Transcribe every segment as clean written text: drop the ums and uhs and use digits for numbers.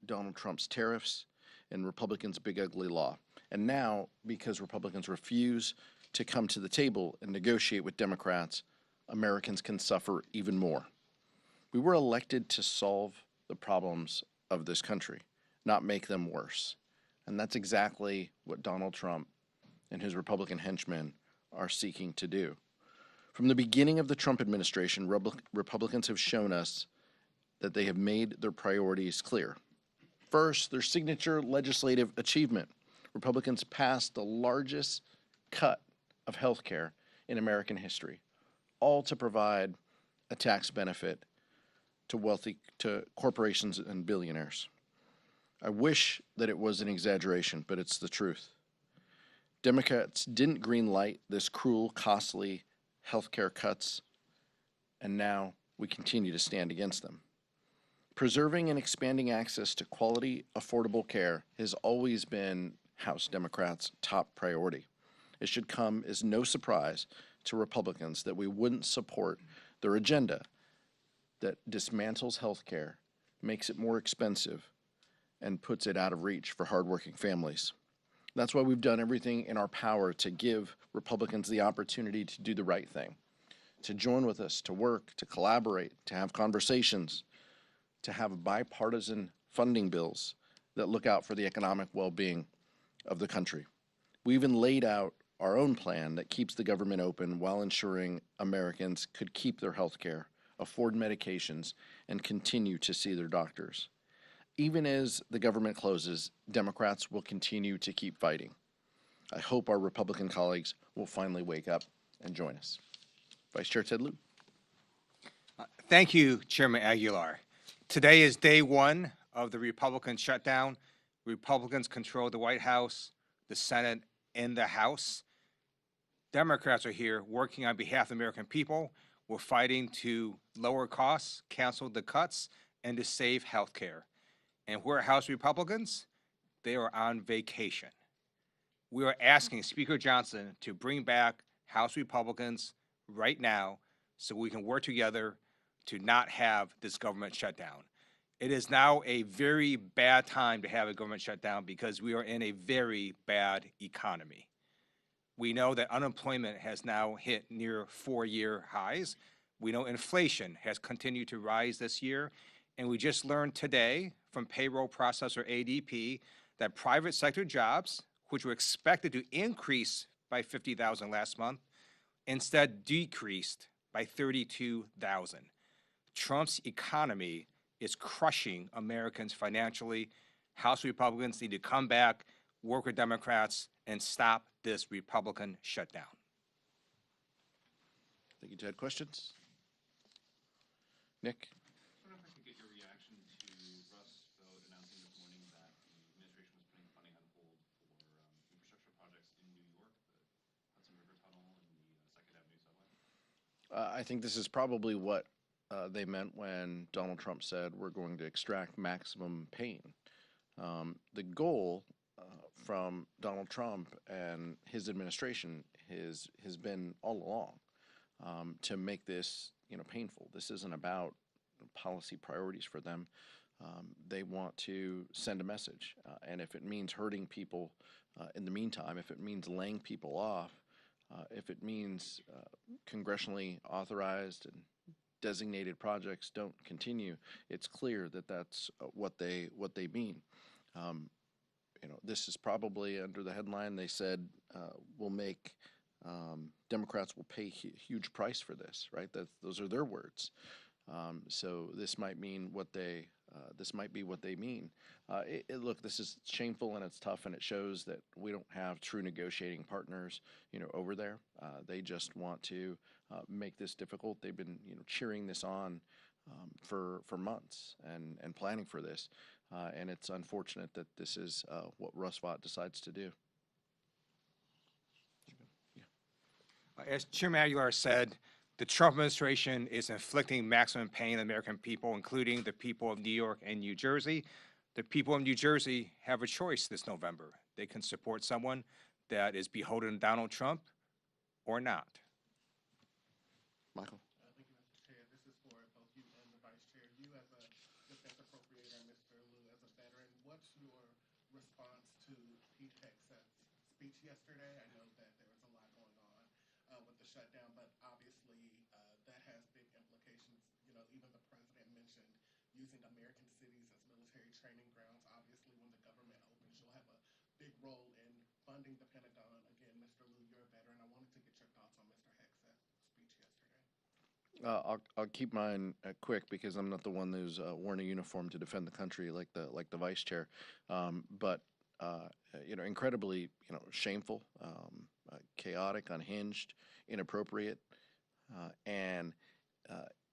Donald Trump's tariffs and Republicans' big ugly law. And now, because Republicans refuse to come to the table and negotiate with Democrats, Americans can suffer even more. We were elected to solve the problems of this country, not make them worse. And that's exactly what Donald Trump and his Republican henchmen are seeking to do. From the beginning of the Trump administration, Republicans have shown us that they have made their priorities clear. First, their signature legislative achievement. Republicans passed the largest cut of health care in American history, all to provide a tax benefit to corporations and billionaires. I wish that it was an exaggeration, but it's the truth. Democrats didn't greenlight this cruel, costly health care cuts, and now we continue to stand against them. Preserving and expanding access to quality, affordable care has always been House Democrats' top priority. It should come as no surprise to Republicans that we wouldn't support their agenda that dismantles health care, makes it more expensive, and puts it out of reach for hardworking families. That's why we've done everything in our power to give Republicans the opportunity to do the right thing, to join with us, to work, to collaborate, to have conversations, to have bipartisan funding bills that look out for the economic well-being of the country. We even laid out our own plan that keeps the government open while ensuring Americans could keep their health care, afford medications, and continue to see their doctors. Even as the government closes, Democrats will continue to keep fighting. I hope our Republican colleagues will finally wake up and join us. Vice Chair Ted Lieu. Thank you, Chairman Aguilar. Today is day one of the Republican shutdown. Republicans control the White House, the Senate, and the House. Democrats are here working on behalf of the American people. We're fighting to lower costs, cancel the cuts, and to save health care. And where are House Republicans? They are on vacation. We are asking Speaker Johnson to bring back House Republicans right now so we can work together to not have this government shutdown. It is now a very bad time to have a government shutdown because we are in a very bad economy. We know that unemployment has now hit near 4-year highs. We know inflation has continued to rise this year. And we just learned today from payroll processor ADP that private sector jobs, which were expected to increase by 50,000 last month, instead decreased by 32,000. Trump's economy is crushing Americans financially. House Republicans need to come back, work with Democrats, and stop this Republican shutdown. Thank you, Ted. Questions? Nick? I don't know if I could get your reaction to Russ vote announcing this morning that the administration was putting funding on hold for infrastructure projects in New York, the Hudson River Tunnel and the 2nd Avenue subway. I think this is probably what they meant when Donald Trump said we're going to extract maximum pain. The goal from Donald Trump and his administration has been all along to make this painful. This isn't about policy priorities for them. They want to send a message, and if it means hurting people in the meantime, if it means laying people off, if it means congressionally authorized and designated projects don't continue, it's clear that that's what they mean. This is probably under the headline they said will make Democrats will pay huge price for this, right? Those are their words. So this might mean what they this might be what they mean. Look, this is shameful and it's tough, and it shows that we don't have true negotiating partners, over there. They just want to make this difficult. They've been, cheering this on for months and planning for this, and it's unfortunate that this is what Russ Vought decides to do. As Chairman Aguilar said, the Trump administration is inflicting maximum pain on the American people, including the people of New York and New Jersey. The people of New Jersey have a choice this November. They can support someone that is beholden to Donald Trump or not. Michael? Thank you, Mr. Chair. This is for both you and the Vice Chair. You as a defense appropriator and Mr. Lieu as a veteran response to Pete Hegseth's speech yesterday? I know that there was a lot going on with the shutdown, but obviously that has big implications. You know, even the president mentioned using American cities as military training grounds. Obviously, when the government opens, you'll have a big role in funding the Pentagon. Again, Mr. Liu, you're a veteran. I wanted to get your thoughts on Mr. Hegseth's speech yesterday. I'll keep mine quick because I'm not the one who's worn a uniform to defend the country like the vice chair. But incredibly, shameful, chaotic, unhinged, inappropriate, and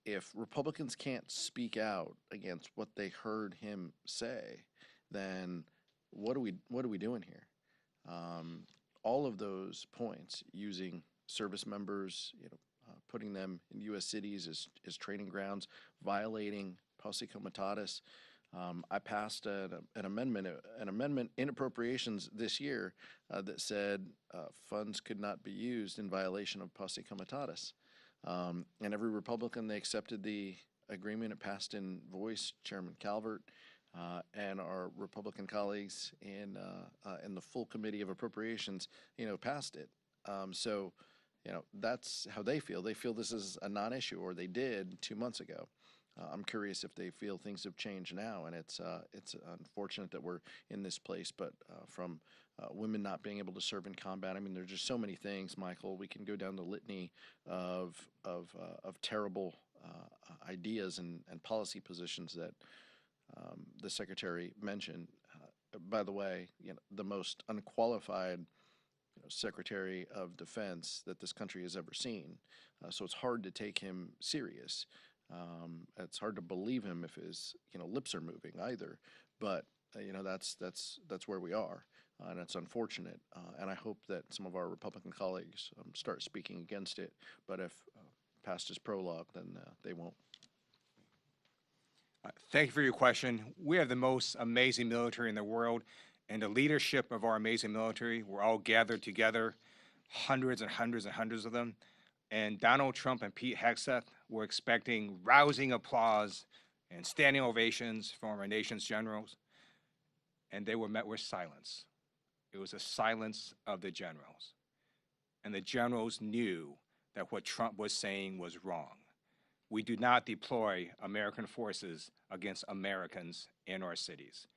if Republicans can't speak out against what they heard him say, then what are we doing here? All of those points, using service members, putting them in U.S. cities as training grounds, violating posse comitatus. I passed an amendment in appropriations this year that said funds could not be used in violation of posse comitatus. And every Republican, they accepted the agreement. It passed in voice. Chairman Calvert and our Republican colleagues in the full committee of appropriations, passed it. So that's how they feel. They feel this is a non-issue, or they did 2 months ago. I'm curious if they feel things have changed now, and it's unfortunate that we're in this place. But from women not being able to serve in combat, I mean, there's just so many things, Michael. We can go down the litany of terrible ideas and policy positions that the secretary mentioned. By the way, the most unqualified Secretary of Defense that this country has ever seen. So it's hard to take him serious. It's hard to believe him if his lips are moving either. But that's where we are, and it's unfortunate. And I hope that some of our Republican colleagues start speaking against it. But if past his prologue, then they won't. Thank you for your question. We have the most amazing military in the world, and the leadership of our amazing military, we're all gathered together, hundreds and hundreds and hundreds of them. And Donald Trump and Pete Hegseth were expecting rousing applause and standing ovations from our nation's generals, and they were met with silence. It was a silence of the generals. And the generals knew that what Trump was saying was wrong. We do not deploy American forces against Americans in our cities.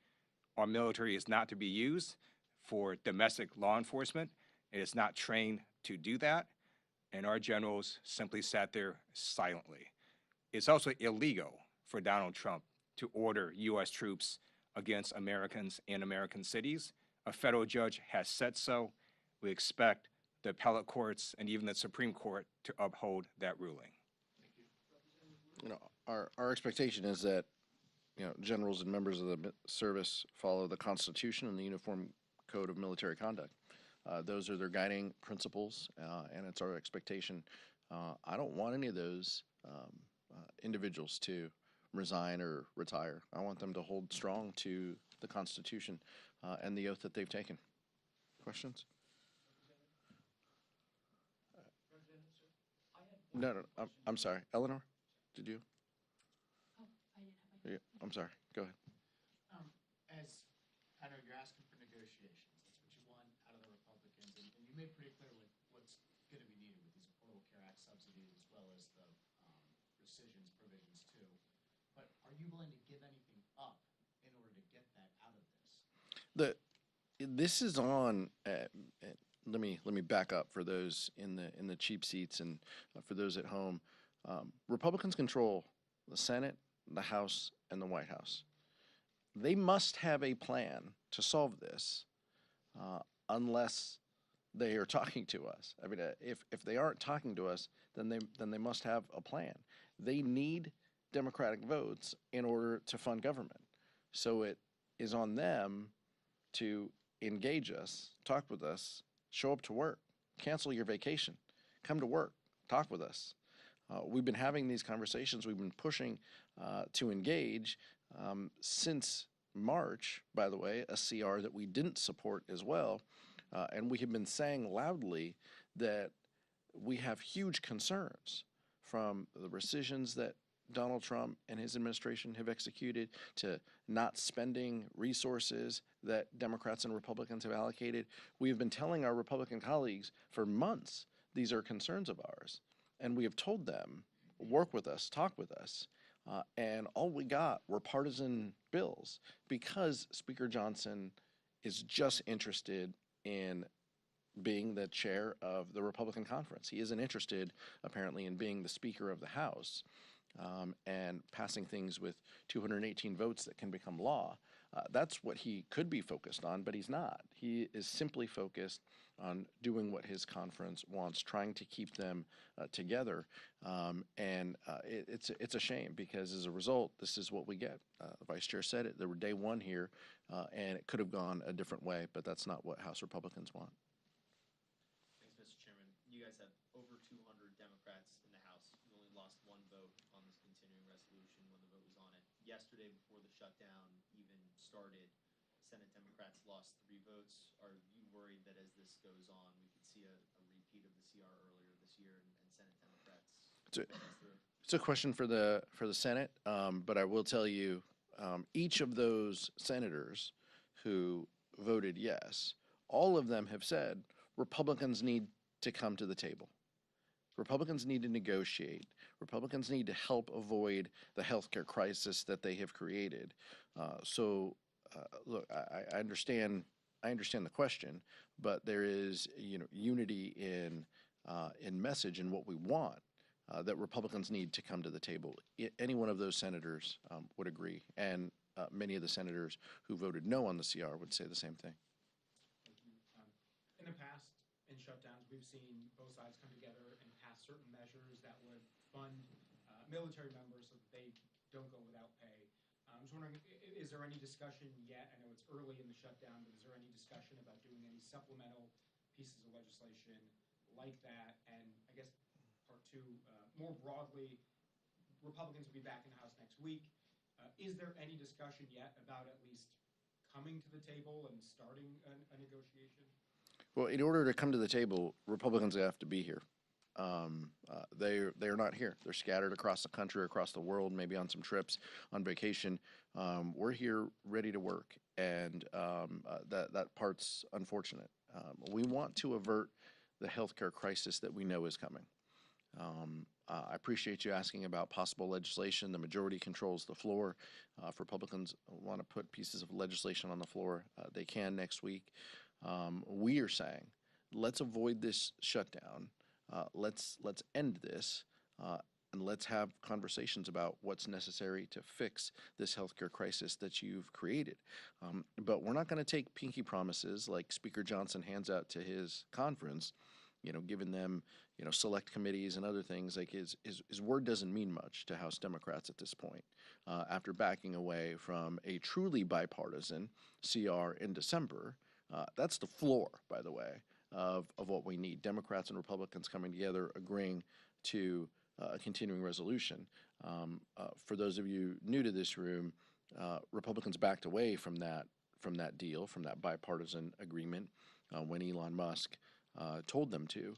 Our military is not to be used for domestic law enforcement. It is not trained to do that. And our generals simply sat there silently. It's also illegal for Donald Trump to order U.S. troops against Americans in American cities. A federal judge has said so. We expect the appellate courts and even the Supreme Court to uphold that ruling. Our expectation is that generals and members of the service follow the Constitution and the Uniform Code of Military Conduct. Those are their guiding principles, and it's our expectation. I don't want any of those individuals to resign or retire. I want them to hold strong to the Constitution and the oath that they've taken. Questions? No, I'm sorry. Eleanor, did you? Oh, I didn't have my. Yeah, I'm sorry. Go ahead. As I know you're asking for negotiations, that's what you want out of the Republicans, and you made pretty clear what's going to be needed with these Affordable Care Act subsidies as well as the rescissions provisions too. But are you willing to give anything up in order to get that out of this? This is on. Let me back up for those in the cheap seats and for those at home. Republicans control the Senate, the House, and the White House. They must have a plan to solve this, unless they are talking to us. I mean, if they aren't talking to us, then they must have a plan. They need Democratic votes in order to fund government. So it is on them to engage us, talk with us, show up to work, cancel your vacation, come to work, talk with us. We've been having these conversations. We've been pushing to engage since March, by the way, a CR that we didn't support as well. And we have been saying loudly that we have huge concerns from the rescissions that Donald Trump and his administration have executed to not spending resources that Democrats and Republicans have allocated. We have been telling our Republican colleagues for months these are concerns of ours, and we have told them, work with us, talk with us. And all we got were partisan bills because Speaker Johnson is just interested in being the chair of the Republican conference. He isn't interested, apparently, in being the Speaker of the House and passing things with 218 votes that can become law. That's what he could be focused on, but he's not. He is simply focused on doing what his conference wants, trying to keep them together. It's a shame because as a result, this is what we get. The vice chair said it. There were day one here, and it could have gone a different way, but that's not what House Republicans want. Thanks, Mr. Chairman. You guys have over 200 Democrats in the House. You only lost one vote on this continuing resolution when the vote was on it. Yesterday, before the shutdown even started, Senate Democrats lost 3 votes. Are you worried that as this goes on, we could see a repeat of the CR earlier this year and Senate Democrats? It's a question for the Senate, but I will tell you, each of those senators who voted yes, all of them have said Republicans need to come to the table. Republicans need to negotiate. Republicans need to help avoid the healthcare crisis that they have created. Look, I understand. I understand the question, but there is, unity in message and what we want. That Republicans need to come to the table. Any one of those senators would agree, and many of the senators who voted no on the CR would say the same thing. In the past, in shutdowns, we've seen both sides come together and pass certain measures that would fund military members so that they don't go without pay. I'm just wondering, is there any discussion yet? I know it's early in the shutdown, but is there any discussion about doing any supplemental pieces of legislation like that? And I guess part two, more broadly, Republicans will be back in the House next week. Is there any discussion yet about at least coming to the table and starting a negotiation? Well, in order to come to the table, Republicans have to be here. They are not here. They're scattered across the country, across the world, maybe on some trips, on vacation. We're here ready to work, and that part's unfortunate. We want to avert the healthcare crisis that we know is coming. I appreciate you asking about possible legislation. The majority controls the floor. If Republicans want to put pieces of legislation on the floor, they can next week. We are saying, let's avoid this shutdown. Let's end this, and let's have conversations about what's necessary to fix this healthcare crisis that you've created. But we're not going to take pinky promises like Speaker Johnson hands out to his conference, giving them, select committees and other things. Like his word doesn't mean much to House Democrats at this point. After backing away from a truly bipartisan CR in December, that's the floor, by the way, of what we need. Democrats and Republicans coming together, agreeing to a continuing resolution. For those of you new to this room, Republicans backed away from that deal, from that bipartisan agreement, when Elon Musk told them to,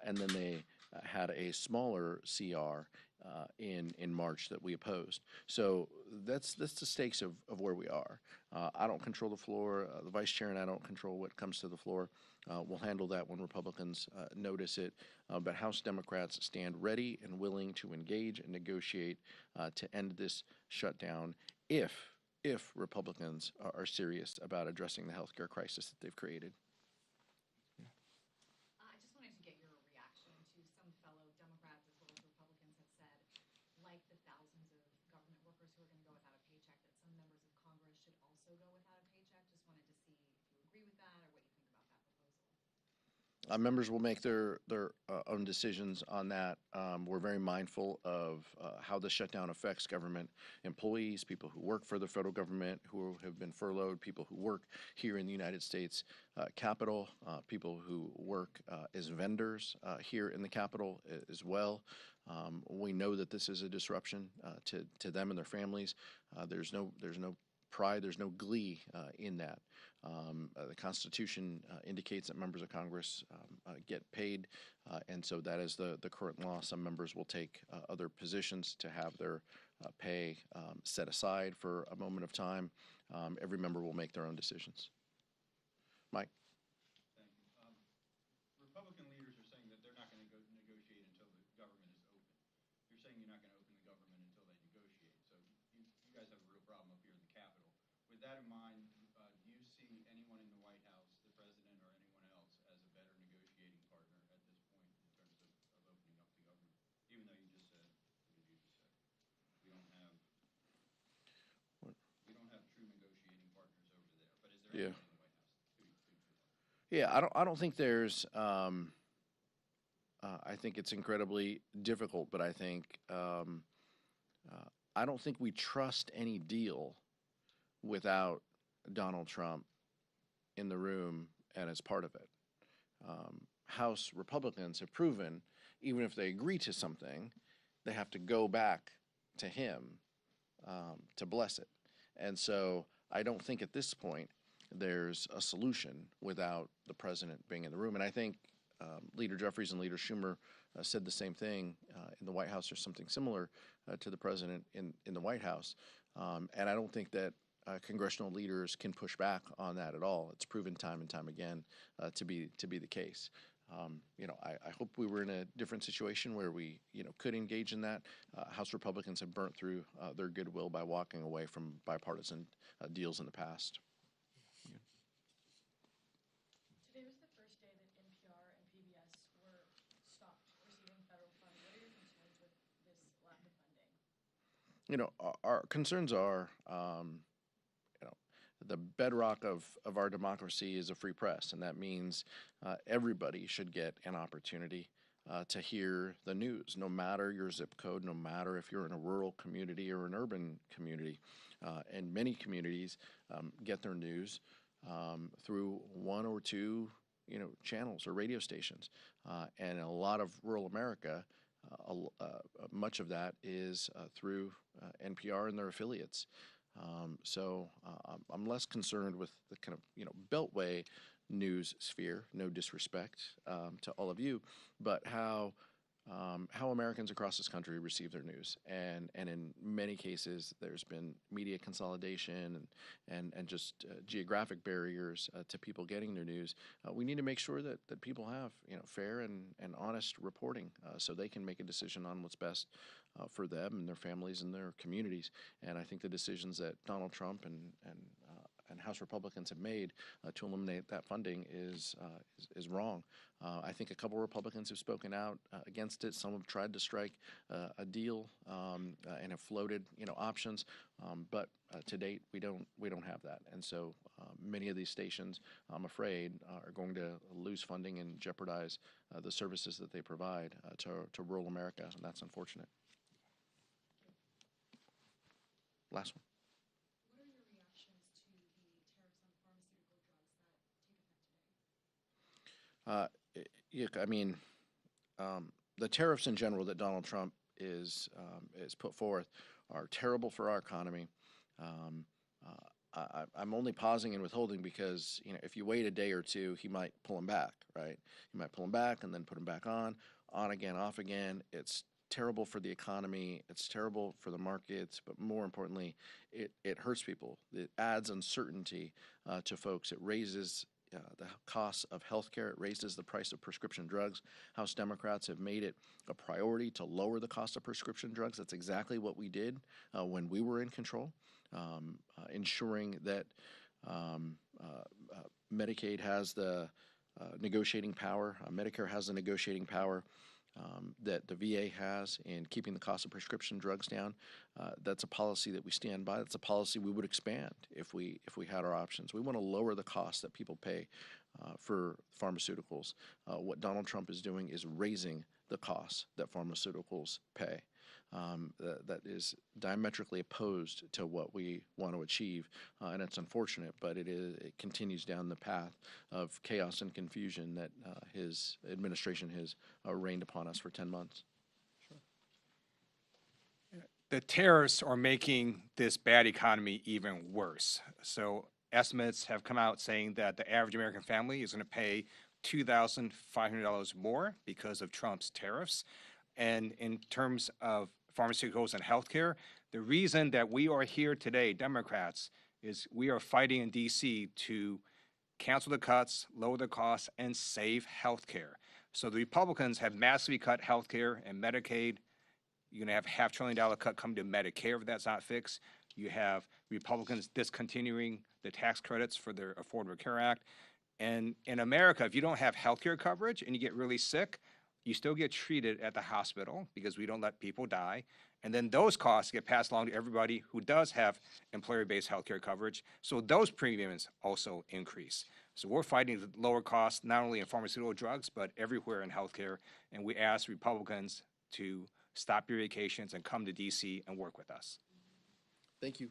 and then they had a smaller CR in March that we opposed. So that's the stakes of where we are. I don't control the floor. The vice chair and I don't control what comes to the floor. We'll handle that when Republicans notice it. But House Democrats stand ready and willing to engage and negotiate to end this shutdown if Republicans are serious about addressing the healthcare crisis that they've created. I just wanted to get your reaction to some fellow Democrats as well as Republicans have said, like the thousands of government workers who are going to go without a paycheck, that some members of Congress should also go without a paycheck. Just wanted to see if you agree with that or what you think about that proposal. Members will make their own decisions on that. We're very mindful of how the shutdown affects government employees, people who work for the federal government, who have been furloughed, people who work here in the United States Capitol, people who work as vendors here in the Capitol as well. We know that this is a disruption to them and their families. There's no pride, there's no glee in that. The Constitution indicates that members of Congress get paid, and so that is the current law. Some members will take other positions to have their pay set aside for a moment of time. Every member will make their own decisions. Mike? Thank you. Republican leaders are saying that they're not going to negotiate until the government is open. You're saying you're not going to open the government until they negotiate. So you guys have a real problem up here in the Capitol. With that in mind, do you see anyone in the White House, the president or anyone else, as a better negotiating partner at this point in terms of opening up the government? Even though you just said, what did you just say? We don't have true negotiating partners over there. But is there Yeah. anyone in the White House who you could partner? Yeah, I don't think there's. I think it's incredibly difficult, but I think I don't think we trust any deal without Donald Trump in the room and as part of it. House Republicans have proven, even if they agree to something, they have to go back to him to bless it. And so I don't think at this point there's a solution without the president being in the room. And I think Leader Jeffries and Leader Schumer said the same thing in the White House, or something similar to the president in the White House. And I don't think that congressional leaders can push back on that at all. It's proven time and time again to be the case. I hope we were in a different situation where we, could engage in that. House Republicans have burnt through their goodwill by walking away from bipartisan deals in the past. Today was the first day that NPR and PBS were stopped receiving federal funding. What are your concerns with this lack of funding? Our concerns are, the bedrock of our democracy is a free press, and that means everybody should get an opportunity to hear the news, no matter your zip code, no matter if you're in a rural community or an urban community. And many communities get their news through one or two, channels or radio stations. And in a lot of rural America, much of that is through NPR and their affiliates. So I'm less concerned with the kind of, beltway news sphere, no disrespect to all of you, but how Americans across this country receive their news. And in many cases, there's been media consolidation and just geographic barriers to people getting their news. We need to make sure that people have, fair and honest reporting so they can make a decision on what's best for them and their families and their communities. And I think the decisions that Donald Trump and House Republicans have made to eliminate that funding is wrong. I think a couple of Republicans have spoken out against it. Some have tried to strike a deal and have floated, options. But to date, we don't have that. And so many of these stations, I'm afraid, are going to lose funding and jeopardize the services that they provide to rural America, and that's unfortunate. Last one. What are your reactions to the tariffs on pharmaceutical drugs that take effect today? The tariffs in general that Donald Trump is put forth are terrible for our economy. I'm only pausing and withholding because, if you wait a day or two, he might pull them back, right? He might pull them back and then put them back on again, off again. It's terrible for the economy. It's terrible for the markets, but more importantly, it hurts people. It adds uncertainty to folks. It raises the costs of healthcare. It raises the price of prescription drugs. House Democrats have made it a priority to lower the cost of prescription drugs. That's exactly what we did when we were in control, ensuring that Medicaid has the negotiating power, Medicare has the negotiating power that the VA has in keeping the cost of prescription drugs down. That's a policy that we stand by. That's a policy we would expand if we had our options. We want to lower the cost that people pay for pharmaceuticals. What Donald Trump is doing is raising the costs that pharmaceuticals pay. That is diametrically opposed to what we want to achieve, and it's unfortunate, but it continues down the path of chaos and confusion that his administration has rained upon us for 10 months. The tariffs are making this bad economy even worse. So estimates have come out saying that the average American family is going to pay $2,500 more because of Trump's tariffs. And in terms of pharmaceuticals and healthcare, the reason that we are here today, Democrats, is we are fighting in DC to cancel the cuts, lower the costs, and save healthcare. So the Republicans have massively cut healthcare and Medicaid. You're going to have a $500 billion cut come to Medicare if that's not fixed. You have Republicans discontinuing the tax credits for their Affordable Care Act. And in America, if you don't have healthcare coverage and you get really sick, you still get treated at the hospital because we don't let people die. And then those costs get passed along to everybody who does have employer-based healthcare coverage. So those premiums also increase. So we're fighting to lower costs, not only in pharmaceutical drugs, but everywhere in healthcare. And we ask Republicans to stop your vacations and come to DC and work with us. Thank you.